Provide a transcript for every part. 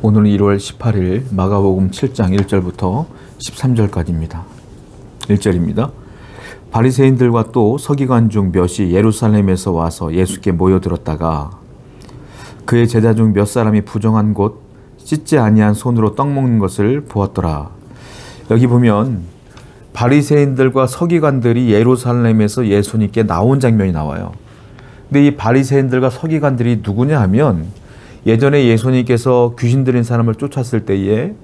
오늘은 1월 18일 마가복음 7장 1절부터 13절까지입니다. 1절입니다. 바리새인들과 또 서기관 중 몇이 예루살렘에서 와서 예수께 모여들었다가 그의 제자 중 몇 사람이 부정한 곳 씻지 아니한 손으로 떡 먹는 것을 보았더라. 여기 보면 바리새인들과 서기관들이 예루살렘에서 예수님께 나온 장면이 나와요. 근데 이 바리새인들과 서기관들이 누구냐 하면 예전에 예수님께서 귀신 들린 사람을 쫓았을 때에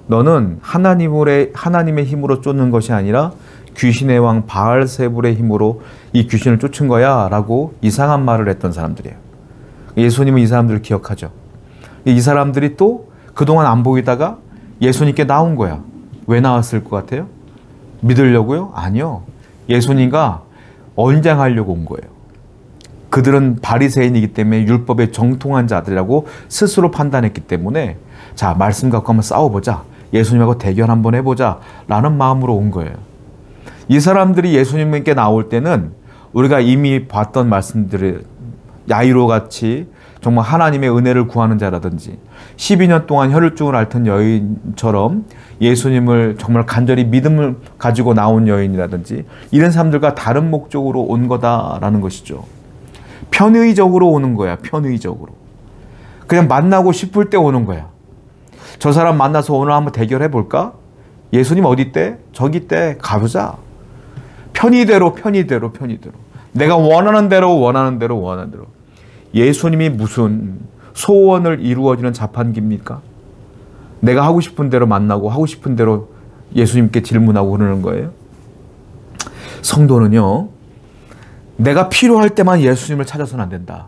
너는 하나님의 힘으로 쫓는 것이 아니라 귀신의 왕 바알세불의 힘으로 이 귀신을 쫓은 거야 라고 이상한 말을 했던 사람들이에요. 예수님은 이 사람들을 기억하죠. 이 사람들이 또 그동안 안 보이다가 예수님께 나온 거야. 왜 나왔을 것 같아요? 믿으려고요? 아니요. 예수님과 언쟁하려고 온 거예요. 그들은 바리새인이기 때문에 율법에 정통한 자들이라고 스스로 판단했기 때문에 자, 말씀 갖고 한번 싸워보자. 예수님하고 대결 한번 해보자 라는 마음으로 온 거예요. 이 사람들이 예수님께 나올 때는 우리가 이미 봤던 말씀들을 야이로 같이 정말 하나님의 은혜를 구하는 자라든지 12년 동안 혈루증을 앓던 여인처럼 예수님을 정말 간절히 믿음을 가지고 나온 여인이라든지 이런 사람들과 다른 목적으로 온 거다라는 것이죠. 편의적으로 오는 거야. 편의적으로. 그냥 만나고 싶을 때 오는 거야. 저 사람 만나서 오늘 한번 대결해 볼까? 예수님 어디 있대? 저기 있대. 가보자. 편의대로. 내가 원하는 대로. 예수님이 무슨 소원을 이루어지는 자판기입니까? 내가 하고 싶은 대로 만나고 하고 싶은 대로 예수님께 질문하고 그러는 거예요. 성도는요. 내가 필요할 때만 예수님을 찾아서는 안 된다.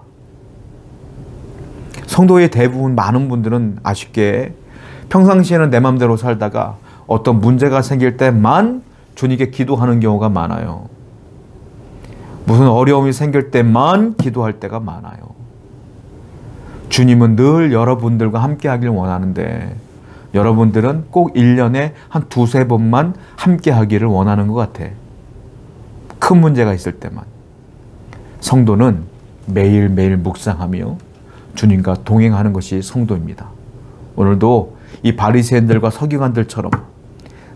성도의 대부분 많은 분들은 아쉽게 평상시에는 내 맘대로 살다가 어떤 문제가 생길 때만 주님께 기도하는 경우가 많아요. 무슨 어려움이 생길 때만 기도할 때가 많아요. 주님은 늘 여러분들과 함께 하길 원하는데 여러분들은 꼭 1년에 한 두세 번만 함께 하기를 원하는 것 같아. 큰 문제가 있을 때만. 성도는 매일매일 묵상하며 주님과 동행하는 것이 성도입니다. 오늘도 이 바리새인들과 서기관들처럼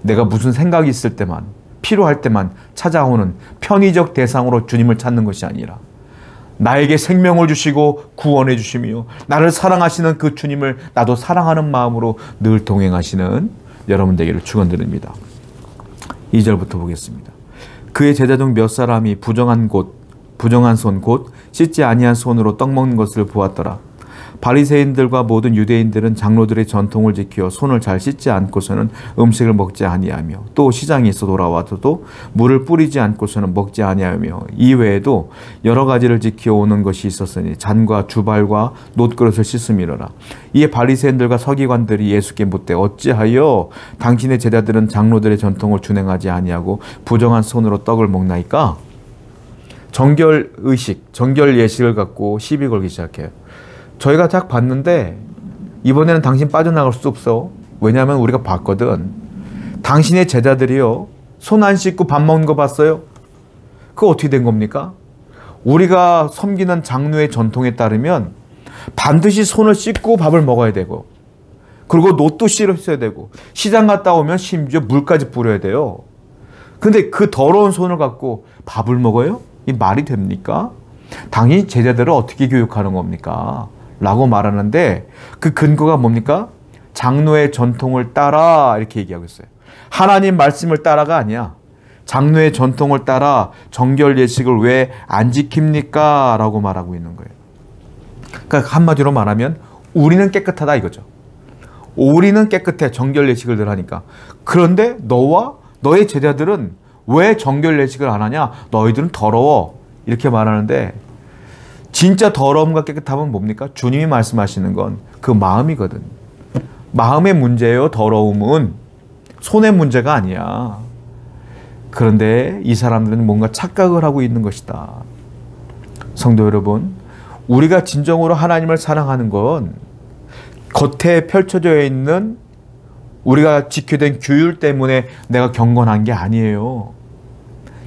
내가 무슨 생각이 있을 때만 필요할 때만 찾아오는 편의적 대상으로 주님을 찾는 것이 아니라 나에게 생명을 주시고 구원해 주시며 나를 사랑하시는 그 주님을 나도 사랑하는 마음으로 늘 동행하시는 여러분 되기를 축원드립니다. 2절부터 보겠습니다. 그의 제자 중 몇 사람이 부정한 손 곧 씻지 아니한 손으로 떡 먹는 것을 보았더라. 바리새인들과 모든 유대인들은 장로들의 전통을 지켜 손을 잘 씻지 않고서는 음식을 먹지 아니하며 또 시장에서 돌아와서도 물을 뿌리지 않고서는 먹지 아니하며 이외에도 여러 가지를 지켜오는 것이 있었으니 잔과 주발과 놋그릇을 씻음이로라. 이에 바리새인들과 서기관들이 예수께 묻되 어찌하여 당신의 제자들은 장로들의 전통을 준행하지 아니하고 부정한 손으로 떡을 먹나이까? 정결의식, 정결예식을 갖고 시비 걸기 시작해요. 저희가 딱 봤는데 이번에는 당신 빠져나갈 수 없어. 왜냐하면 우리가 봤거든. 당신의 제자들이요. 손 안 씻고 밥 먹는 거 봤어요? 그거 어떻게 된 겁니까? 우리가 섬기는 장로의 전통에 따르면 반드시 손을 씻고 밥을 먹어야 되고 그리고 놋도 씻어야 되고 시장 갔다 오면 심지어 물까지 뿌려야 돼요. 근데 그 더러운 손을 갖고 밥을 먹어요? 이 말이 됩니까? 당연히 제자들을 어떻게 교육하는 겁니까? 라고 말하는데 그 근거가 뭡니까? 장로의 전통을 따라 이렇게 얘기하고 있어요. 하나님 말씀을 따라가 아니야. 장로의 전통을 따라 정결 예식을 왜 안 지킵니까? 라고 말하고 있는 거예요. 그러니까 한마디로 말하면 우리는 깨끗하다 이거죠. 우리는 깨끗해. 정결 예식을 늘 하니까. 그런데 너와 너의 제자들은 왜 정결 예식을 안 하냐? 너희들은 더러워. 이렇게 말하는데 진짜 더러움과 깨끗함은 뭡니까? 주님이 말씀하시는 건 그 마음이거든. 마음의 문제예요. 더러움은 손의 문제가 아니야. 그런데 이 사람들은 뭔가 착각을 하고 있는 것이다. 성도 여러분, 우리가 진정으로 하나님을 사랑하는 건 겉에 펼쳐져 있는 우리가 지켜낸 규율 때문에 내가 경건한 게 아니에요.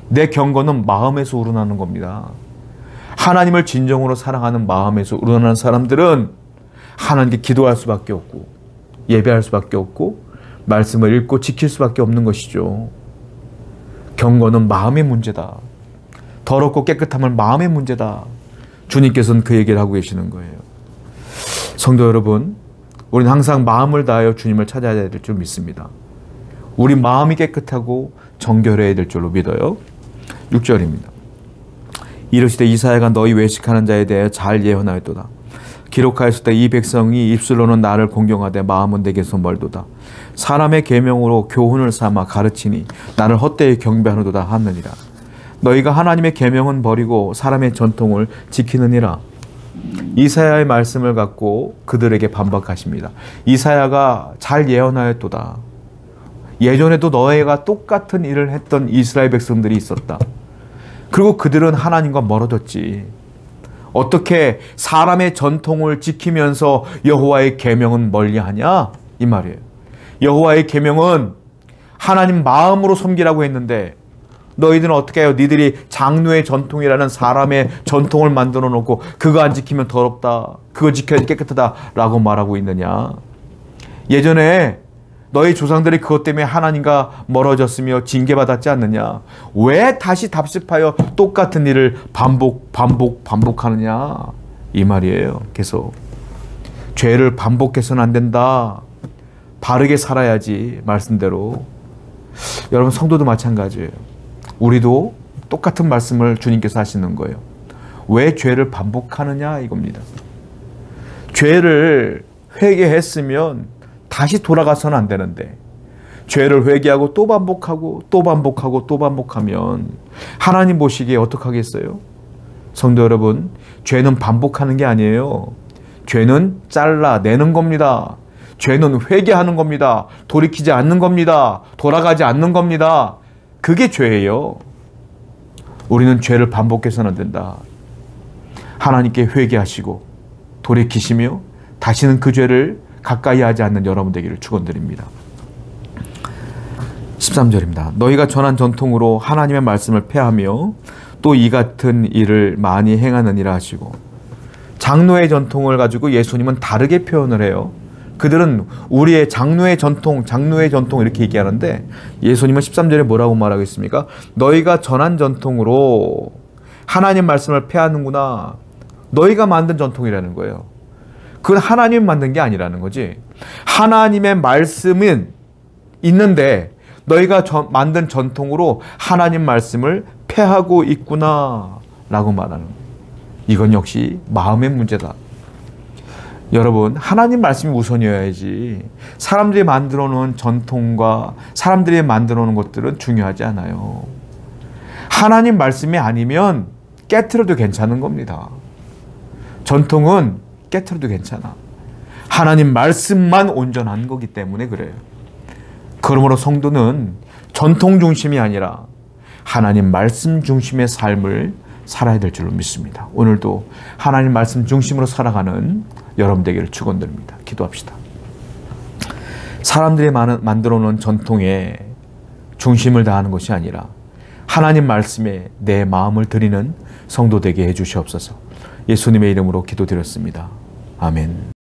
내 경건은 마음에서 우러나는 겁니다. 하나님을 진정으로 사랑하는 마음에서 우러나는 사람들은 하나님께 기도할 수밖에 없고 예배할 수밖에 없고 말씀을 읽고 지킬 수밖에 없는 것이죠. 경건은 마음의 문제다. 더럽고 깨끗함은 마음의 문제다. 주님께서는 그 얘기를 하고 계시는 거예요. 성도 여러분, 우리는 항상 마음을 다하여 주님을 찾아야 될 줄 믿습니다. 우리 마음이 깨끗하고 정결해야 될 줄로 믿어요. 6절입니다. 이르시되 이사야가 너희 외식하는 자에 대해 잘 예언하였도다. 기록하였을 때 이 백성이 입술로는 나를 공경하되 마음은 내게서 멀도다. 사람의 계명으로 교훈을 삼아 가르치니 나를 헛되이 경배하노도다 하느니라. 너희가 하나님의 계명은 버리고 사람의 전통을 지키느니라. 이사야의 말씀을 갖고 그들에게 반박하십니다. 이사야가 잘 예언하였도다. 예전에도 너희가 똑같은 일을 했던 이스라엘 백성들이 있었다. 그리고 그들은 하나님과 멀어졌지. 어떻게 사람의 전통을 지키면서 여호와의 계명은 멀리하냐? 이 말이에요. 여호와의 계명은 하나님 마음으로 섬기라고 했는데 너희들은 어떻게 해요? 니들이 장로의 전통이라는 사람의 전통을 만들어 놓고 그거 안 지키면 더럽다. 그거 지켜야지 깨끗하다 라고 말하고 있느냐? 예전에 너희 조상들이 그것 때문에 하나님과 멀어졌으며 징계받았지 않느냐? 왜 다시 답습하여 똑같은 일을 반복하느냐? 이 말이에요. 계속 죄를 반복해서는 안 된다. 바르게 살아야지. 말씀대로. 여러분 성도도 마찬가지예요. 우리도 똑같은 말씀을 주님께서 하시는 거예요. 왜 죄를 반복하느냐 이겁니다. 죄를 회개했으면 다시 돌아가서는 안 되는데 죄를 회개하고 또 반복하고 또 반복하고 또 반복하면 하나님 보시기에 어떡하겠어요? 성도 여러분, 죄는 반복하는 게 아니에요. 죄는 잘라내는 겁니다. 죄는 회개하는 겁니다. 돌이키지 않는 겁니다. 돌아가지 않는 겁니다. 그게 죄예요. 우리는 죄를 반복해서는 안 된다. 하나님께 회개하시고 돌이키시며 다시는 그 죄를 가까이 하지 않는 여러분 되기를 축원드립니다. 13절입니다. 너희가 전한 전통으로 하나님의 말씀을 폐하며 또 이 같은 일을 많이 행하느니라 하시고, 장로의 전통을 가지고 예수님은 다르게 표현을 해요. 그들은 우리의 장로의 전통 이렇게 얘기하는데 예수님은 13절에 뭐라고 말하겠습니까? 너희가 전한 전통으로 하나님 말씀을 폐하는구나. 너희가 만든 전통이라는 거예요. 그건 하나님이 만든 게 아니라는 거지. 하나님의 말씀은 있는데 너희가 만든 전통으로 하나님 말씀을 폐하고 있구나 라고 말하는 거예요. 이건 역시 마음의 문제다. 여러분, 하나님 말씀이 우선이어야지 사람들이 만들어 놓은 전통과 사람들이 만들어 놓은 것들은 중요하지 않아요. 하나님 말씀이 아니면 깨트려도 괜찮은 겁니다. 전통은 깨트려도 괜찮아. 하나님 말씀만 온전한 거기 때문에 그래요. 그러므로 성도는 전통 중심이 아니라 하나님 말씀 중심의 삶을 살아야 될 줄로 믿습니다. 오늘도 하나님 말씀 중심으로 살아가는 여러분 되기를 축원드립니다. 기도합시다. 사람들이 만들어 놓은 전통에 중심을 다하는 것이 아니라 하나님 말씀에 내 마음을 드리는 성도 되게 해 주시옵소서. 예수님의 이름으로 기도드렸습니다. 아멘.